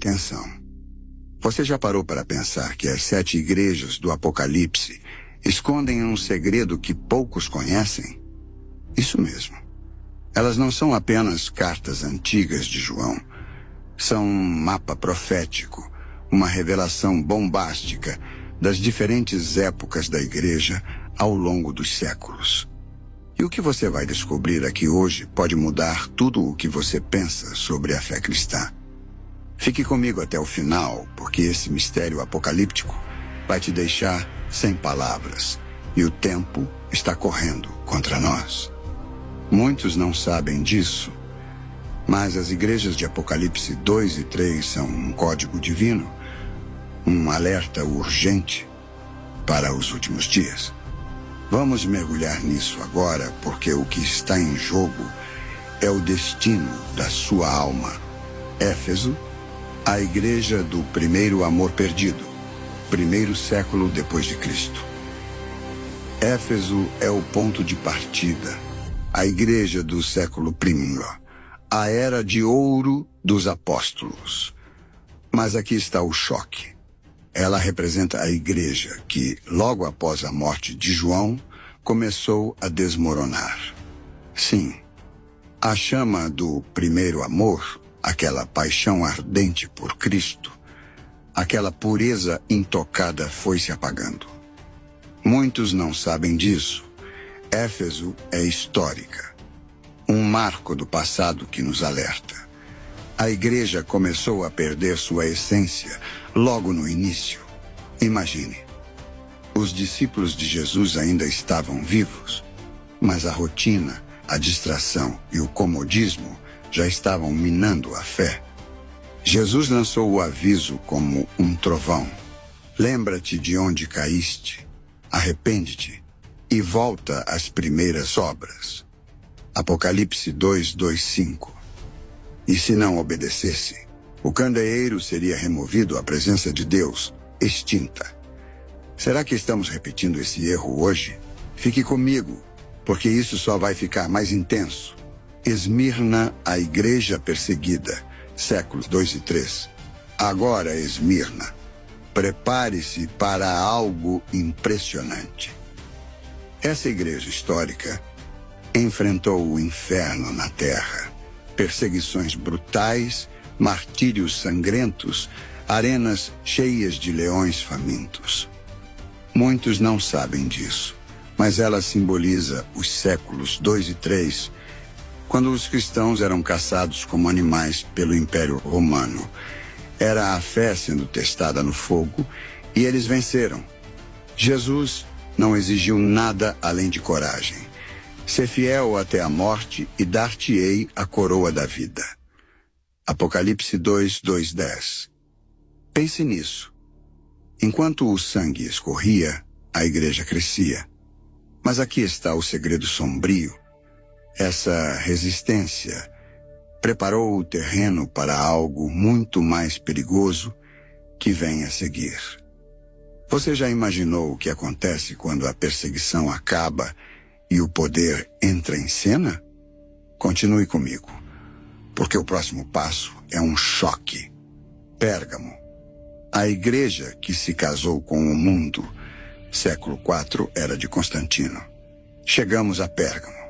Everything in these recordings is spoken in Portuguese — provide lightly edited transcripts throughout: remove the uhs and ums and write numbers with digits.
atenção. Você já parou para pensar que as 7 igrejas do Apocalipse escondem um segredo que poucos conhecem? Isso mesmo. Elas não são apenas cartas antigas de João. São um mapa profético, uma revelação bombástica das diferentes épocas da igreja ao longo dos séculos. E o que você vai descobrir aqui hoje pode mudar tudo o que você pensa sobre a fé cristã. Fique comigo até o final, porque esse mistério apocalíptico vai te deixar sem palavras, e o tempo está correndo contra nós. Muitos não sabem disso, mas as igrejas de Apocalipse 2 e 3 são um código divino, um alerta urgente para os últimos dias. Vamos mergulhar nisso agora, porque o que está em jogo é o destino da sua alma. Éfeso, a igreja do primeiro amor perdido, primeiro século depois de Cristo. Éfeso é o ponto de partida, a igreja do século I, a era de ouro dos apóstolos. Mas aqui está o choque. Ela representa a igreja que, logo após a morte de João, começou a desmoronar. Sim, a chama do primeiro amor, aquela paixão ardente por Cristo, aquela pureza intocada foi se apagando. Muitos não sabem disso. Éfeso é histórica, um marco do passado que nos alerta. A igreja começou a perder sua essência logo no início. Imagine, os discípulos de Jesus ainda estavam vivos, mas a rotina, a distração e o comodismo já estavam minando a fé. Jesus lançou o aviso como um trovão. Lembra-te de onde caíste, arrepende-te e volta às primeiras obras. Apocalipse 2:5. E se não obedecesse, o candeeiro seria removido à presença de Deus, extinta. Será que estamos repetindo esse erro hoje? Fique comigo, porque isso só vai ficar mais intenso. Esmirna, a igreja perseguida, séculos 2 e 3. Agora, Esmirna, prepare-se para algo impressionante. Essa igreja histórica enfrentou o inferno na terra. Perseguições brutais, martírios sangrentos, arenas cheias de leões famintos. Muitos não sabem disso, mas ela simboliza os séculos 2 e 3, quando os cristãos eram caçados como animais pelo Império Romano. Era a fé sendo testada no fogo e eles venceram. Jesus não exigiu nada além de coragem. Ser fiel até a morte e dar-te-ei a coroa da vida. Apocalipse 2:10. Pense nisso. Enquanto o sangue escorria, a igreja crescia. Mas aqui está o segredo sombrio. Essa resistência preparou o terreno para algo muito mais perigoso que vem a seguir. Você já imaginou o que acontece quando a perseguição acaba e o poder entra em cena? Continue comigo, porque o próximo passo é um choque. Pérgamo, a igreja que se casou com o mundo, século IV, era de Constantino. Chegamos a Pérgamo.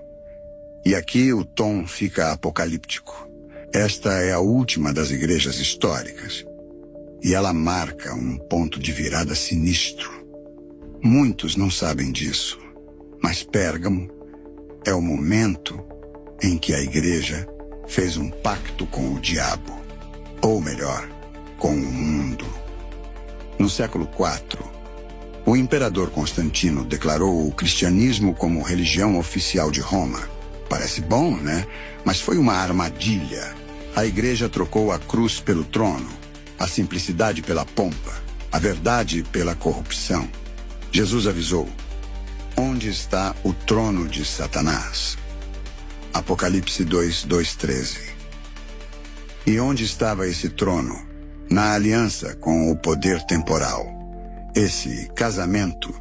E aqui o tom fica apocalíptico. Esta é a última das igrejas históricas. E ela marca um ponto de virada sinistro. Muitos não sabem disso, mas Pérgamo é o momento em que a igreja fez um pacto com o diabo, ou melhor, com o mundo. No século IV, o imperador Constantino declarou o cristianismo como religião oficial de Roma. Parece bom, né? Mas foi uma armadilha. A igreja trocou a cruz pelo trono, a simplicidade pela pompa, a verdade pela corrupção. Jesus avisou: onde está o trono de Satanás? Apocalipse 2:13. E onde estava esse trono? Na aliança com o poder temporal. Esse casamento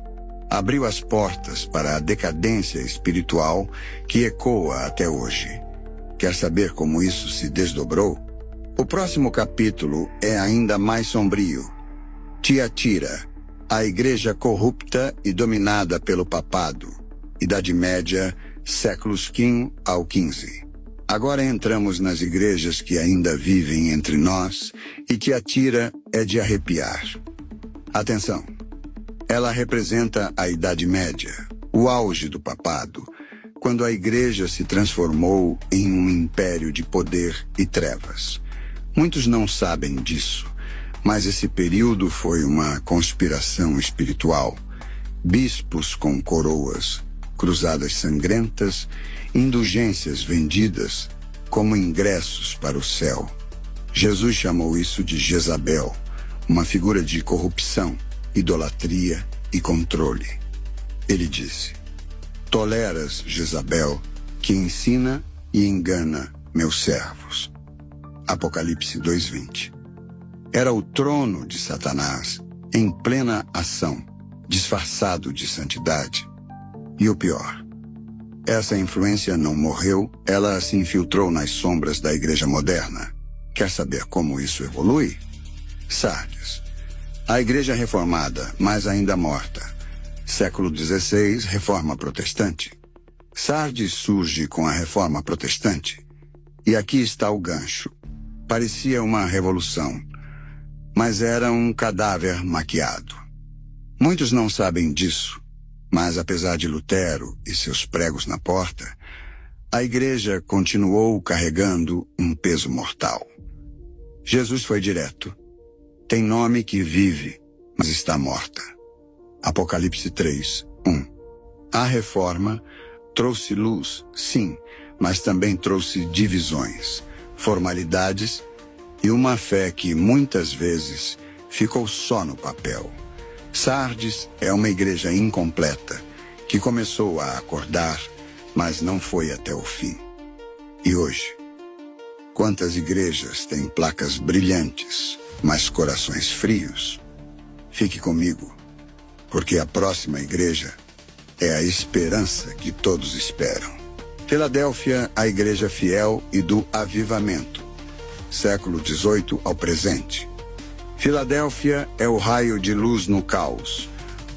abriu as portas para a decadência espiritual que ecoa até hoje. Quer saber como isso se desdobrou? O próximo capítulo é ainda mais sombrio. Tiatira, a igreja corrupta e dominada pelo papado. Idade Média, séculos V ao XV. Agora entramos nas igrejas que ainda vivem entre nós, e Tiatira é de arrepiar. Atenção! Ela representa a Idade Média, o auge do papado, quando a igreja se transformou em um império de poder e trevas. Muitos não sabem disso, mas esse período foi uma conspiração espiritual. Bispos com coroas, cruzadas sangrentas, indulgências vendidas como ingressos para o céu. Jesus chamou isso de Jezabel, uma figura de corrupção, idolatria e controle. Ele disse: toleras Jezabel, que ensina e engana meus servos. Apocalipse 2:20. Era o trono de Satanás em plena ação, disfarçado de santidade. E o pior, essa influência não morreu, ela se infiltrou nas sombras da igreja moderna. Quer saber como isso evolui? Sardes, a igreja reformada, mas ainda morta. Século XVI, reforma protestante. Sardes surge com a reforma protestante. E aqui está o gancho. Parecia uma revolução, mas era um cadáver maquiado. Muitos não sabem disso, mas apesar de Lutero e seus pregos na porta, a igreja continuou carregando um peso mortal. Jesus foi direto. Tem nome que vive, mas está morta. Apocalipse 3:1. A reforma trouxe luz, sim, mas também trouxe divisões, formalidades e uma fé que muitas vezes ficou só no papel. Sardes é uma igreja incompleta, que começou a acordar, mas não foi até o fim. E hoje, quantas igrejas têm placas brilhantes, mas corações frios? Fique comigo, porque a próxima igreja é a esperança que todos esperam. Filadélfia, a igreja fiel e do avivamento. Século XVIII ao presente. Filadélfia é o raio de luz no caos.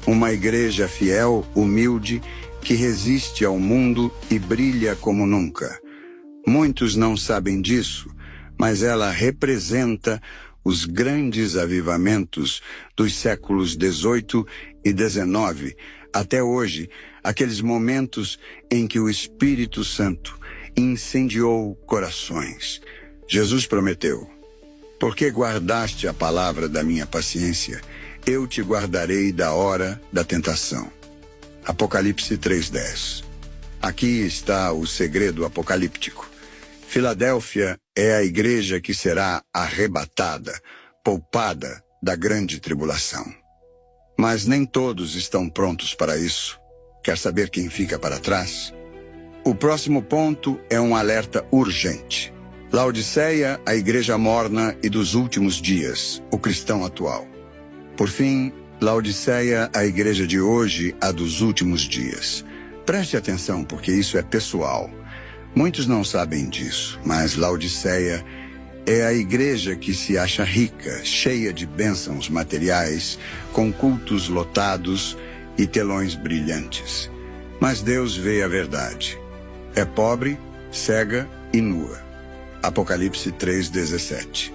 Uma igreja fiel, humilde, que resiste ao mundo e brilha como nunca. Muitos não sabem disso, mas ela representa os grandes avivamentos dos séculos XVIII e XIX, até hoje, aqueles momentos em que o Espírito Santo incendiou corações. Jesus prometeu: porque guardaste a palavra da minha paciência, eu te guardarei da hora da tentação. Apocalipse 3:10. Aqui está o segredo apocalíptico. Filadélfia é a igreja que será arrebatada, poupada da grande tribulação. Mas nem todos estão prontos para isso. Quer saber quem fica para trás? O próximo ponto é um alerta urgente. Laodiceia, a igreja morna e dos últimos dias, o cristão atual. Por fim, Laodiceia, a igreja de hoje, a dos últimos dias. Preste atenção, porque isso é pessoal. Muitos não sabem disso, mas Laodiceia é a igreja que se acha rica, cheia de bênçãos materiais, com cultos lotados e telões brilhantes. Mas Deus vê a verdade. É pobre, cega e nua. Apocalipse 3:17.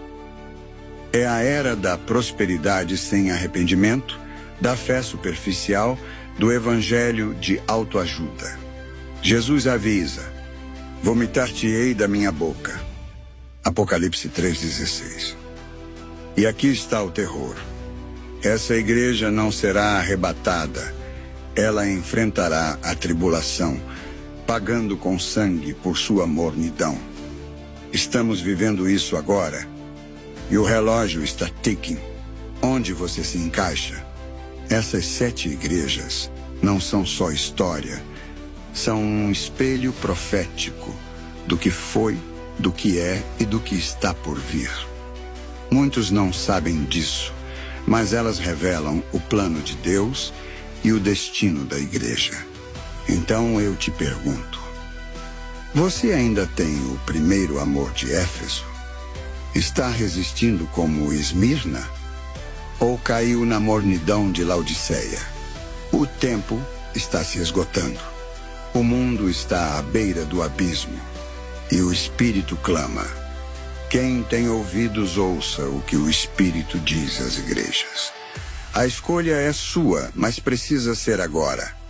É a era da prosperidade sem arrependimento, da fé superficial, do evangelho de autoajuda. Jesus avisa: vomitar-te-ei da minha boca. Apocalipse 3:16. E aqui está o terror. Essa igreja não será arrebatada. Ela enfrentará a tribulação, pagando com sangue por sua mornidão. Estamos vivendo isso agora. E o relógio está ticking. Onde você se encaixa? Essas 7 igrejas não são só história. São um espelho profético do que foi, do que é e do que está por vir. Muitos não sabem disso, mas elas revelam o plano de Deus e o destino da igreja. Então eu te pergunto: você ainda tem o primeiro amor de Éfeso? Está resistindo como Esmirna? Ou caiu na mornidão de Laodiceia? O tempo está se esgotando. O mundo está à beira do abismo. E o Espírito clama. Quem tem ouvidos, ouça o que o Espírito diz às igrejas. A escolha é sua, mas precisa ser agora.